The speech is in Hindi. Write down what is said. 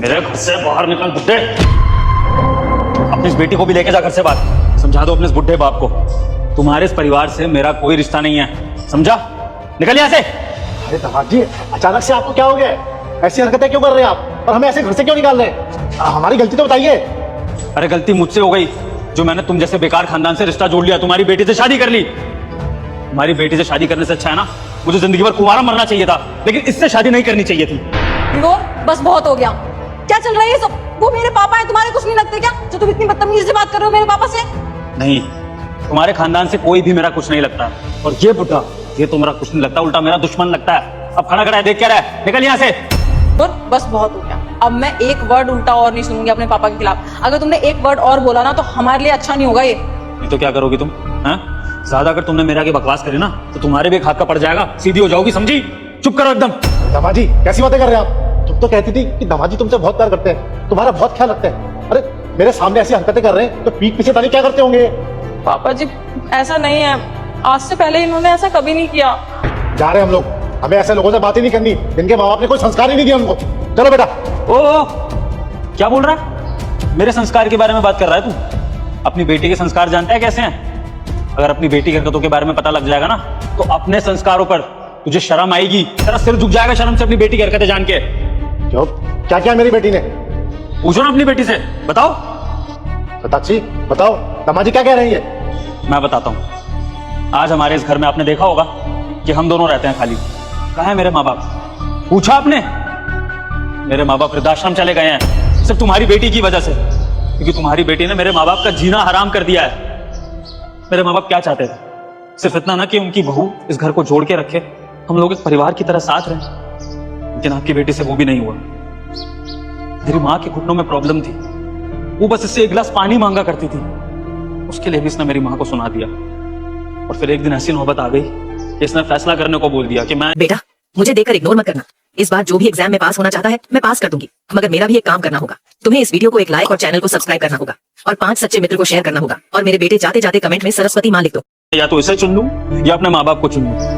मेरे घर से बाहर निकल बुड्ढे। अपनी इस बेटी को भी लेके जा घर से बाहर। समझा दो अपने इस बुड्ढे बाप को, तुम्हारे इस परिवार से मेरा कोई रिश्ता नहीं है, समझा? निकल यहाँ से। अरे दामाद जी, अचानक से आपको क्या हो गया? ऐसी हरकतें क्यों कर रहे हैं आप? और हमें ऐसे घर से क्यों निकाल रहे हैं? हमारी गलती तो बताइए। अरे गलती मुझसे हो गई जो मैंने तुम जैसे बेकार खानदान से रिश्ता जोड़ लिया, तुम्हारी बेटी से शादी कर ली। तुम्हारी बेटी से शादी करने से अच्छा है ना मुझे जिंदगी भर कुंवारा मरना चाहिए था, लेकिन इससे शादी नहीं करनी चाहिए थी। बस बहुत हो गया। क्या चल रहा है ये सब? वो मेरे पापा है, तुम्हारे कुछ नहीं लगते क्या जो तुम इतनी बदतमीजी से बात कर रहे हो मेरे पापा से? नहीं, तुम्हारे खानदान से कोई भी मेरा कुछ नहीं लगता, और ये बुढ़ा ये तो मेरा कुछ नहीं लगता, उल्टा मेरा दुश्मन लगता है। अब खड़ा खड़ा है, देख क्या रहा है? निकल यहाँ से। बस बहुत हो गया। अब मैं एक वर्ड उल्टा और नहीं सुनूंगी अपने पापा के खिलाफ। अगर तुमने एक वर्ड और बोला ना तो हमारे लिए अच्छा नहीं होगा ये। नहीं तो क्या करोगी तुम? हाँ, ज्यादा अगर तुमने मेरे आगे बकवास करी ना तो तुम्हारे भी एक हाथ का पड़ जाएगा, सीधी हो जाओगी, समझी? चुप करो एकदम। दामाद जी, कैसी बातें कर रहे हैं आप? तुम तो कहती थी कि दामाद जी तुमसे बहुत प्यार करते हैं, तुम्हारा बहुत ख्याल रखते हैं। अरे मेरे सामने ऐसी हरकतें कर रहे हैं तो पीठ पीछे ताली क्या करते होंगे? पापा जी ऐसा नहीं है, आज से पहले इन्होंने ऐसा कभी नहीं किया। जा रहे हैं हम लोग। हमें ऐसे लोगों से बात ही नहीं करनी जिनके माँ बाप ने कोई संस्कार ही नहीं दिया उनको। चलो बेटा। ओ, क्या बोल रहा है? मेरे संस्कार के बारे में बात कर रहा है तू? अपनी बेटी के संस्कार जानता है कैसे हैं? अगर अपनी बेटी की हरकतों के बारे में पता लग जाएगा ना तो अपने संस्कारों पर तुझे शर्म आएगी, तेरा सिर झुक जाएगा शर्म से अपनी बेटी की हरकतें जान के। क्यों, क्या क्या मेरी बेटी ने? पूछो ना अपनी बेटी से, बताओ। सताक्षी बताओ, दामाद जी क्या कह रही है? मैं बताता हूँ। आज हमारे इस घर में आपने देखा होगा कि हम दोनों रहते हैं खाली। कहाँ है मेरे माँ बाप? पूछा आपने? मेरे माँ बाप वृद्धाश्रम चले गए हैं सिर्फ तुम्हारी बेटी की वजह से, क्योंकि तुम्हारी बेटी ने मेरे माँ बाप का जीना हराम कर दिया है। मेरे माँ बाप क्या चाहते थे? सिर्फ इतना ना कि उनकी बहू इस घर को जोड़ के रखे, हम लोग एक परिवार की तरह साथ रहे। लेकिन आपकी बेटी से वो भी नहीं हुआ। मेरी माँ के घुटनों में प्रॉब्लम थी, वो बस इससे एक गिलास पानी मांगा करती थी, उसके लिए भी इसने मेरी माँ को सुना दिया। और फिर एक दिन ऐसी नौबत आ गई कि इसने फैसला करने को बोल दिया कि मैं बेटा मुझे देखकर इग्नोर मत करना। इस बार जो भी एग्जाम में पास होना चाहता है मैं पास कर दूंगी, मगर मेरा भी एक काम करना होगा। तुम्हें इस वीडियो को एक लाइक और चैनल को सब्सक्राइब करना होगा और 5 सच्चे मित्र को शेयर करना होगा। और मेरे बेटे जाते जाते कमेंट में सरस्वती माँ लिख दो। या तो इसे चुन लूं या अपने माँ बाप को चुन लूं।